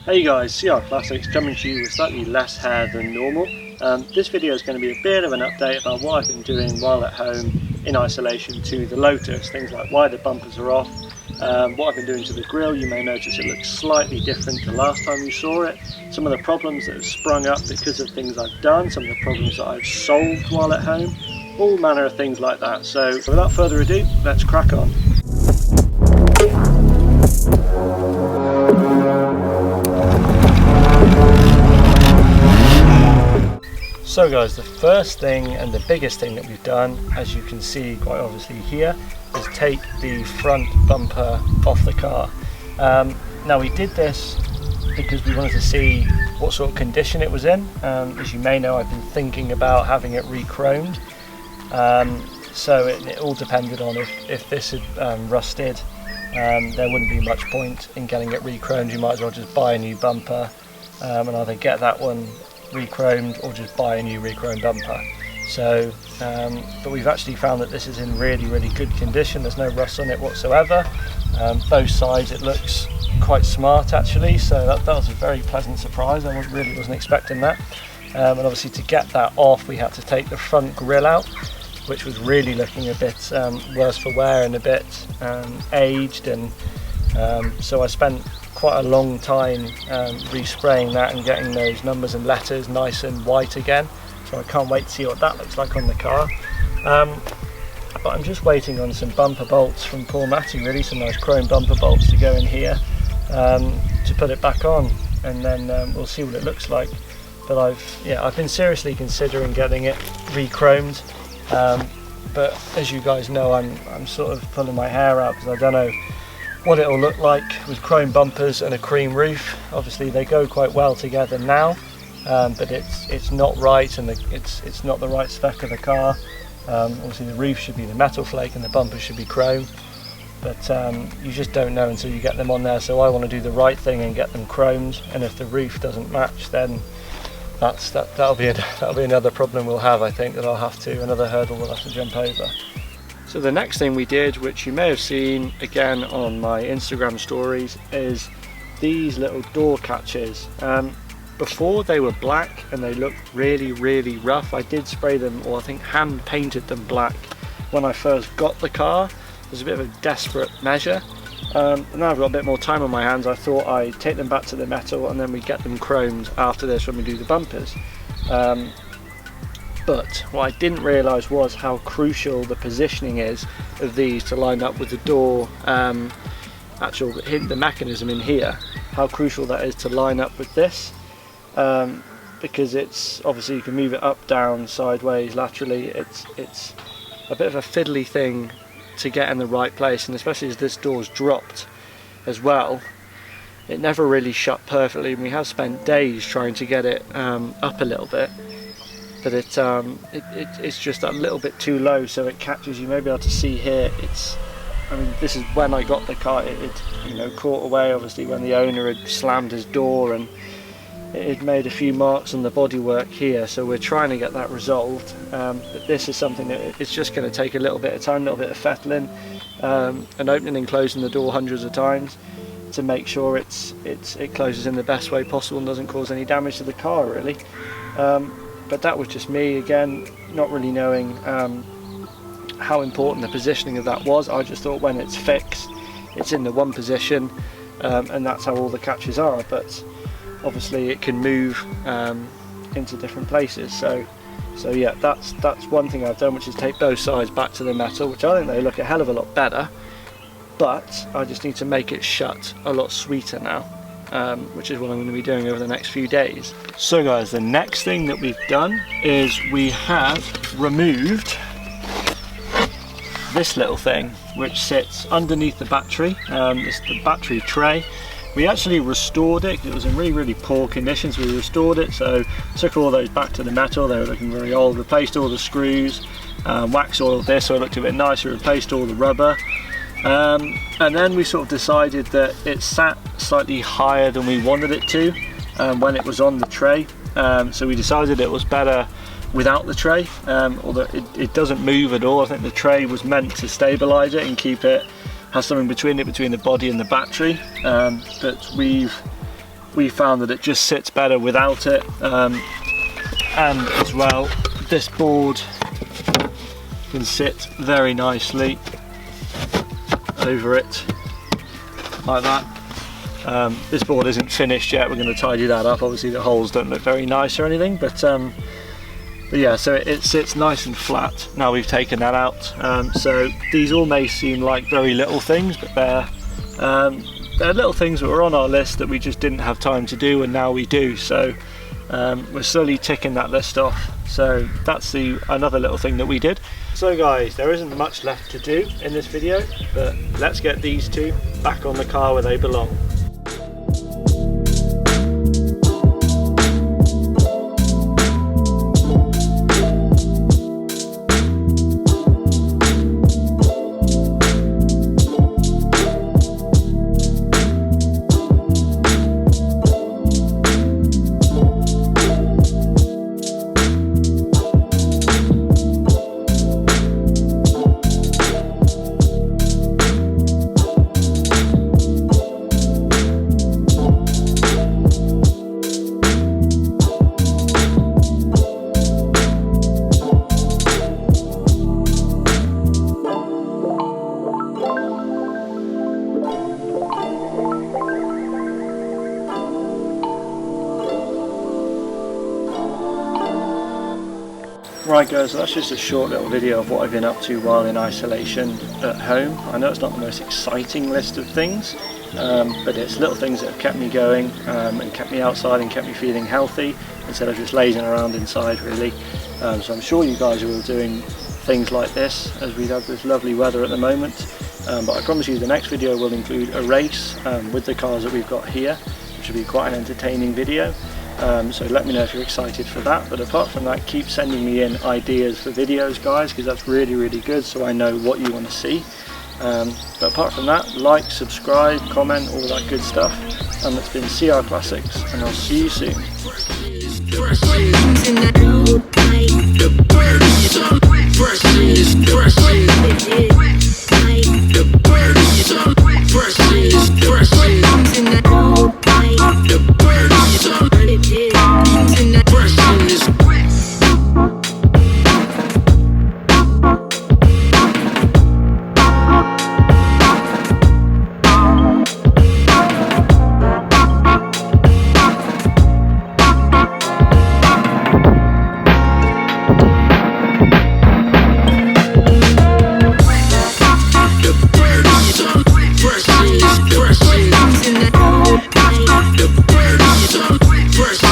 Hey guys, CR Classics coming to you with slightly less hair than normal. This video is going to be a bit of an update about what I've been doing while at home in isolation to the Lotus. Things like why the bumpers are off, what I've been doing to the grille. You may notice it looks slightly different to last time you saw it. Some of the problems that have sprung up because of things I've done, some of the problems that I've solved while at home, all manner of things like that. So without further ado, let's crack on. So guys, the first thing and the biggest thing that we've done, as you can see quite obviously here, is take the front bumper off the car. Now we did this because we wanted to see what sort of condition it was in. As you may know, I've been thinking about having it re-chromed. So it all depended on if this had rusted, there wouldn't be much point in getting it re-chromed. You might as well just buy a new bumper and either get that one re-chromed or just buy a new re-chromed bumper. So but we've actually found that this is in really good condition. There's no rust on it whatsoever. Both sides it looks quite smart actually, so that was a very pleasant surprise. I really wasn't expecting that. And obviously to get that off we had to take the front grille out, which was really looking a bit worse for wear and a bit aged, and so I spent quite a long time respraying that and getting those numbers and letters nice and white again. So I can't wait to see what that looks like on the car. But I'm just waiting on some bumper bolts from poor Matty, really, some nice chrome bumper bolts to go in here to put it back on, and then we'll see what it looks like. But I've been seriously considering getting it re-chromed, but as you guys know, I'm sort of pulling my hair out because I don't know what it'll look like with chrome bumpers and a cream roof. Obviously they go quite well together now, but it's not right, and it's not the right spec of the car. Obviously the roof should be the metal flake and the bumper should be chrome, but you just don't know until you get them on there. So I want to do the right thing and get them chromed, and if the roof doesn't match, then that'll be another problem we'll have. I think that another hurdle we'll have to jump over. So the next thing we did, which you may have seen again on my Instagram stories, is these little door catches. Before they were black and they looked really rough. I did spray them, or I think hand painted them black when I first got the car. It was a bit of a desperate measure. And now I've got a bit more time on my hands, I thought I'd take them back to the metal and then we get them chromed after this when we do the bumpers. But what I didn't realise was how crucial the positioning is of these to line up with the door, the mechanism in here, how crucial that is to line up with this, because it's obviously you can move it up, down, sideways, laterally. It's a bit of a fiddly thing to get in the right place, and especially as this door's dropped as well, it never really shut perfectly, and we have spent days trying to get it up a little bit. But it's just a little bit too low, so it catches. You may be able to see here. This is when I got the car. It caught away obviously when the owner had slammed his door, and it had made a few marks on the bodywork here. So we're trying to get that resolved. But this is something that it's just going to take a little bit of time, a little bit of fettling, and opening and closing the door hundreds of times to make sure it closes in the best way possible and doesn't cause any damage to the car, really. But that was just me, again, not really knowing how important the positioning of that was. I just thought when it's fixed, it's in the one position, and that's how all the catches are. But obviously it can move into different places. So yeah, that's one thing I've done, which is take both sides back to the metal, which I think they look a hell of a lot better. But I just need to make it shut a lot sweeter now. Which is what I'm going to be doing over the next few days. So guys, the next thing that we've done is we have removed this little thing which sits underneath the battery. It's the battery tray. We actually restored it because it was in really poor condition, so we restored it. So took all those back to the metal. They were looking very old, replaced all the screws, wax oiled this so it looked a bit nicer, replaced all the rubber. And then we sort of decided that it sat slightly higher than we wanted it to when it was on the tray, so we decided it was better without the tray, although it doesn't move at all. I think the tray was meant to stabilize it and keep it, have something between the body and the battery, but we've we found that it just sits better without it. And as well, this board can sit very nicely over it like that. This board isn't finished yet, we're going to tidy that up. Obviously the holes don't look very nice or anything, but yeah, so it sits nice and flat now we've taken that out. So these all may seem like very little things, but they're little things that were on our list that we just didn't have time to do, and now we do. So we're slowly ticking that list off. So that's another little thing that we did. So guys, there isn't much left to do in this video, but let's get these two back on the car where they belong. Right guys, so that's just a short little video of what I've been up to while in isolation at home. I know it's not the most exciting list of things, but it's little things that have kept me going and kept me outside and kept me feeling healthy instead of just lazing around inside really. So I'm sure you guys are all doing things like this as we have this lovely weather at the moment. But I promise you the next video will include a race with the cars that we've got here, which will be quite an entertaining video. So let me know if you're excited for that. But apart from that, keep sending me in ideas for videos guys, because that's really good, so I know what you want to see. But apart from that, like, subscribe, comment, all that good stuff. And that's been CR Classics, and I'll see you soon. The